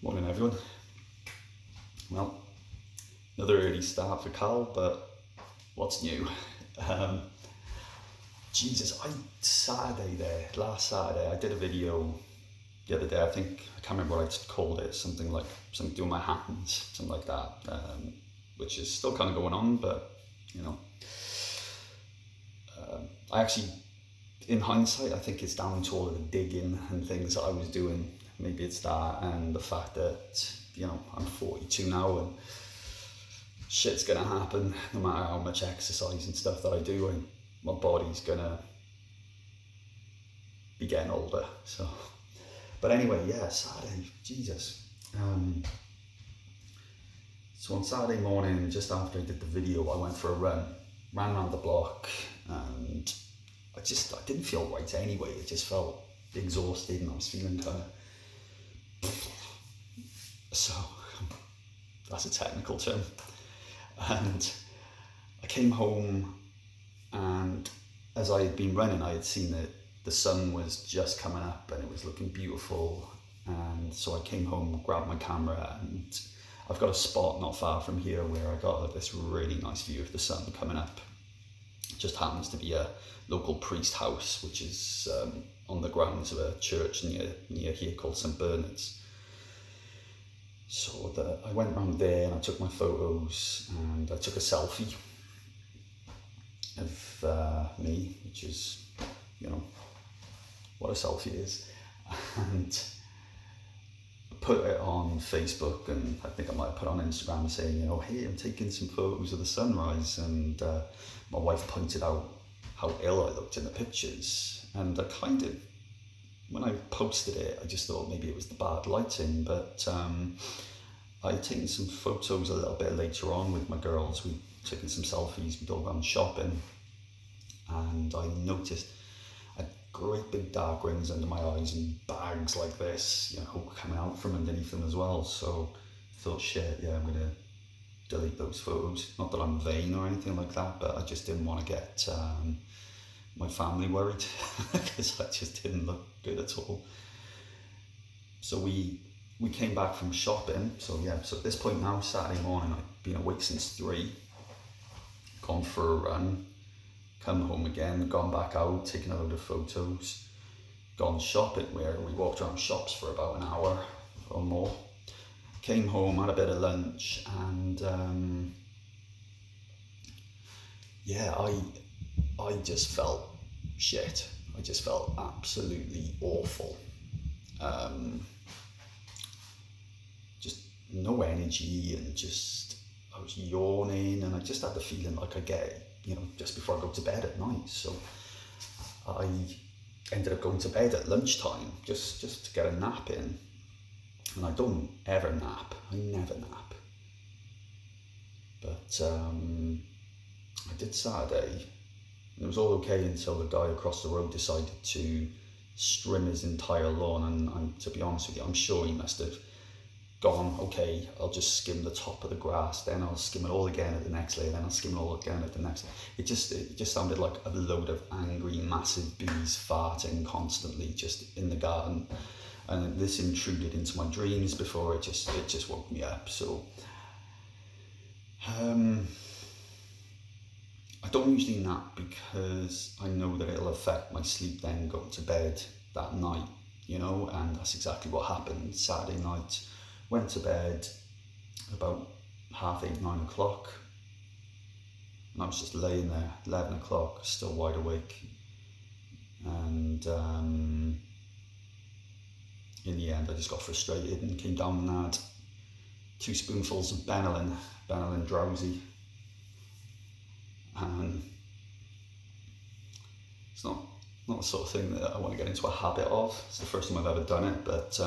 Morning everyone. Well, another early start for Cal, but what's new? Um, last Saturday, I did a video the other day. I can't remember what I called it, something like something doing my hands, something like that, which is still kind of going on, but you know, I actually, in hindsight, I think it's down to all of the digging and things that I was doing. Maybe it's that and the fact that, I'm 42 now and shit's gonna happen no matter how much exercise and stuff that I do, and my body's gonna be getting older. But anyway, yeah, Saturday, Jesus. So on Saturday morning, just after I did the video, I went for a run, ran around the block, and I didn't feel right anyway. It just felt exhausted, and I was feeling kind of, so that's a technical term. And I came home, and as I had been running, I had seen that the sun was just coming up and it was looking beautiful. And so I came home, grabbed my camera, and I've got a spot not far from here where I got this really nice view of the sun coming up. It just happens to be a local priest house, which is on the grounds of a church near here called St. Bernard's. So I went around there and I took my photos, and I took a selfie of me, which is, what a selfie is, and put it on Facebook, and I think I might have put on Instagram saying, hey, I'm taking some photos of the sunrise, and my wife pointed out how ill I looked in the pictures, and when I posted it, I just thought maybe it was the bad lighting, but I had taken some photos a little bit later on with my girls. We'd taken some selfies, we'd all gone shopping, and I noticed I had great big dark rings under my eyes and bags like this, coming out from underneath them as well. So I thought, shit, yeah, I'm gonna delete those photos. Not that I'm vain or anything like that, but I just didn't want to get my family worried because I just didn't look good at all. So we came back from shopping. So at this point now, Saturday morning, I've been awake since 3, gone for a run, come home again, gone back out, taken a load of photos, gone shopping, where we walked around shops for about an hour or more, came home, had a bit of lunch, and I just felt shit. I just felt absolutely awful. Just no energy, and I was yawning, and I just had the feeling like I get it, just before I go to bed at night. So I ended up going to bed at lunchtime just to get a nap in. And I don't ever nap. I never nap. But I did Saturday, and it was all okay until the guy across the road decided to trim his entire lawn. And to be honest with you, I'm sure he must have gone, okay, I'll just skim the top of the grass, then I'll skim it all again at the next layer, then I'll skim it all again at the next layer. It just sounded like a load of angry, massive bees farting constantly just in the garden. And this intruded into my dreams before it just woke me up. So I don't usually nap because I know that it'll affect my sleep then going to bed that night, and that's exactly what happened Saturday night. Went to bed about 8:30, 9 o'clock, and I was just laying there, 11 o'clock, still wide awake. And in the end, I just got frustrated and came down and had 2 spoonfuls of Benylin Drowsy. And it's not the sort of thing that I want to get into a habit of. It's the first time I've ever done it, but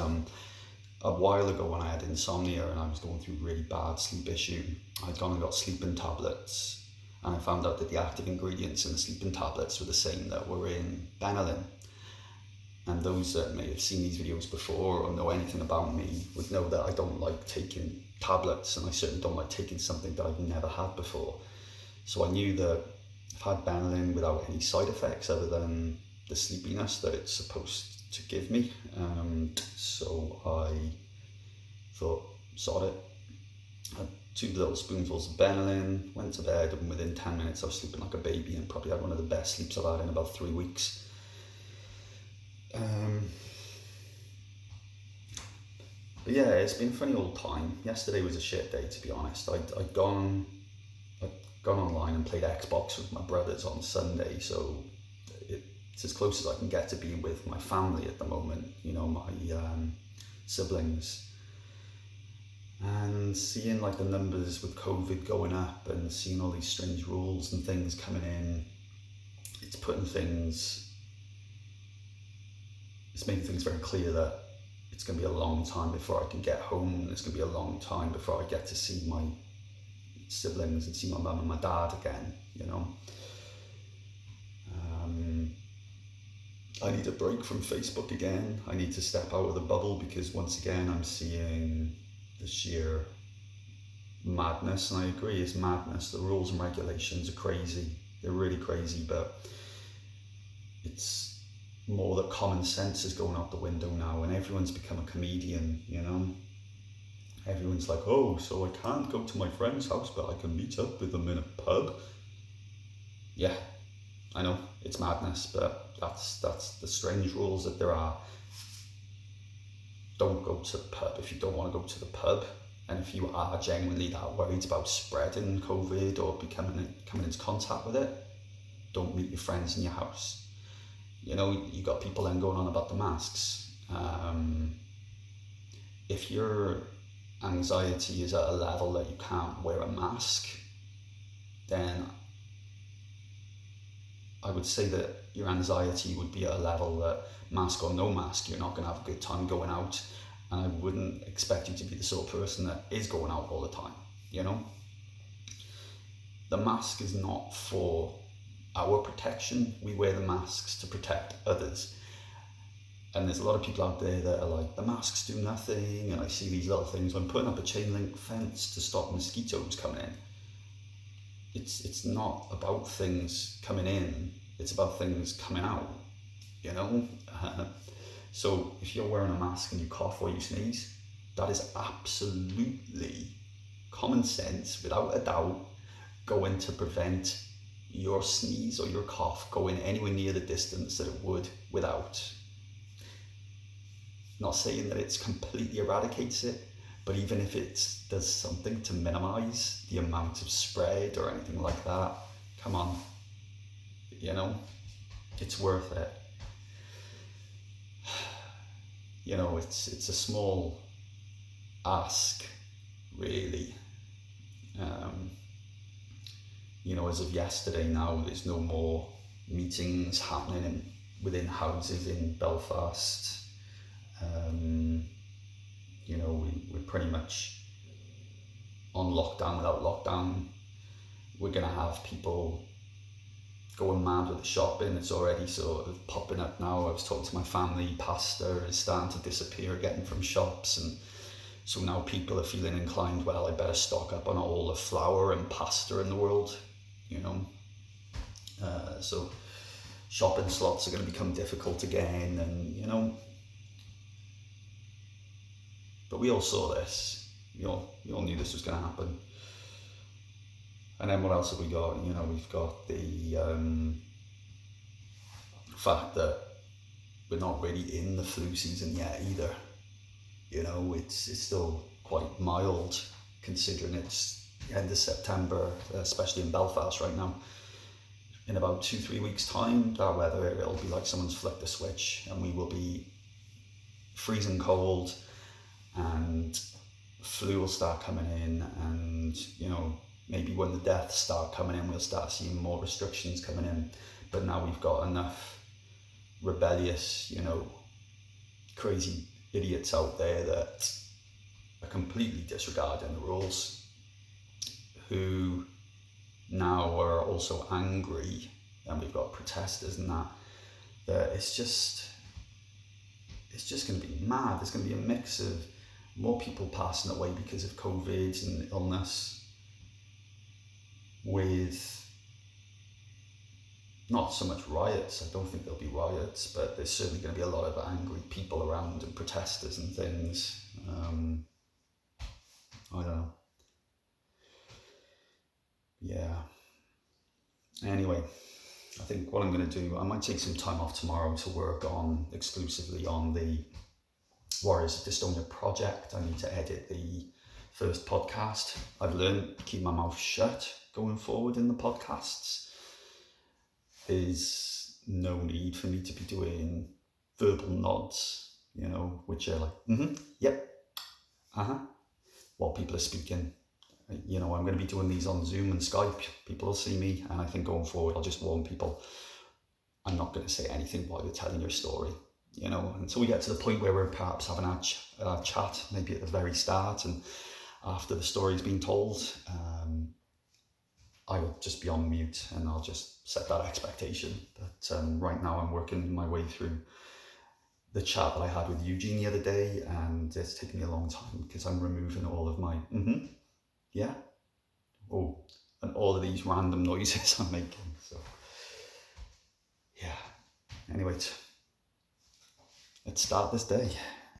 a while ago when I had insomnia and I was going through really bad sleep issue, I'd gone and got sleeping tablets, and I found out that the active ingredients in the sleeping tablets were the same that were in Benylin. And those that may have seen these videos before or know anything about me would know that I don't like taking tablets, and I certainly don't like taking something that I've never had before. So I knew that I've had Benylin without any side effects other than the sleepiness that it's supposed to give me. So I thought, sod it. Had 2 little spoonfuls of Benylin, went to bed, and within 10 minutes I was sleeping like a baby and probably had one of the best sleeps I've had in about 3 weeks. But yeah, it's been a funny old time. Yesterday was a shit day, to be honest. I'd gone online and played Xbox with my brothers on Sunday, so it's as close as I can get to being with my family at the moment, my siblings. And seeing like the numbers with COVID going up and seeing all these strange rules and things coming in, it's making things very clear that it's going to be a long time before I can get home, and it's going to be a long time before I get to see my siblings and see my mum and my dad again, I need a break from Facebook again. I need to step out of the bubble, because once again I'm seeing the sheer madness, and I agree, it's madness. The rules and regulations are crazy. They're really crazy, but it's more that common sense is going out the window now, and everyone's become a comedian, Everyone's like, oh, so I can't go to my friend's house, but I can meet up with them in a pub. Yeah, I know, it's madness, but that's the strange rules that there are. Don't go to the pub if you don't want to go to the pub. And if you are genuinely that worried about spreading COVID or coming into contact with it, don't meet your friends in your house. You got people then going on about the masks. If your anxiety is at a level that you can't wear a mask, then I would say that your anxiety would be at a level that, mask or no mask, you're not going to have a good time going out. And I wouldn't expect you to be the sort of person that is going out all the time, The mask is not for our protection. We wear the masks to protect others. And there's a lot of people out there that are like, the masks do nothing. And I see these little things. I'm putting up a chain link fence to stop mosquitoes coming in. It's not about things coming in. It's about things coming out, So if you're wearing a mask and you cough or you sneeze, that is absolutely common sense, without a doubt, going to prevent your sneeze or your cough going anywhere near the distance that it would without. Not saying that it's completely eradicates it, but even if it does something to minimize the amount of spread or anything like that, come on, it's worth it. It's a small ask, really. As of yesterday now, there's no more meetings happening within houses in Belfast. We're pretty much on lockdown without lockdown. We're going to have people going mad with the shopping. It's already sort of popping up now. I was talking to my family, pasta is starting to disappear again from shops, and so now people are feeling inclined, well, I better stock up on all the flour and pasta in the world, so shopping slots are going to become difficult again, and but we all saw this, we all knew this was going to happen. And then what else have we got? We've got the fact that we're not really in the flu season yet either. It's still quite mild considering it's the end of September, especially in Belfast right now. In about 2-3 weeks time, that weather, it'll be like someone's flicked a switch and we will be freezing cold, and flu will start coming in, and maybe when the deaths start coming in, we'll start seeing more restrictions coming in. But now we've got enough rebellious, crazy idiots out there that are completely disregarding the rules, who now are also angry, and we've got protesters and that it's just going to be mad. There's going to be a mix of more people passing away because of COVID and illness, with not so much riots. I don't think there'll be riots, but there's certainly going to be a lot of angry people around and protesters and things. I don't know. Yeah. Anyway, I think what I'm going to do, I might take some time off tomorrow to work on exclusively on the Warriors of Dystonia project. I need to edit the first podcast. I've learned to keep my mouth shut going forward in the podcasts. There's no need for me to be doing verbal nods, you know, which are like, yep, while people are speaking. You know, I'm going to be doing these on Zoom and Skype. People will see me, and I think going forward, I'll just warn people, I'm not going to say anything while you're telling your story, you know, until we get to the point where we're perhaps having our chat, maybe at the very start, and after the story's been told, I will just be on mute, and I'll just set that expectation. But right now I'm working my way through the chat that I had with Eugene the other day, and it's taken me a long time because I'm removing all of my yeah, oh, and all of these random noises I'm making. So yeah, anyway, let's start this day.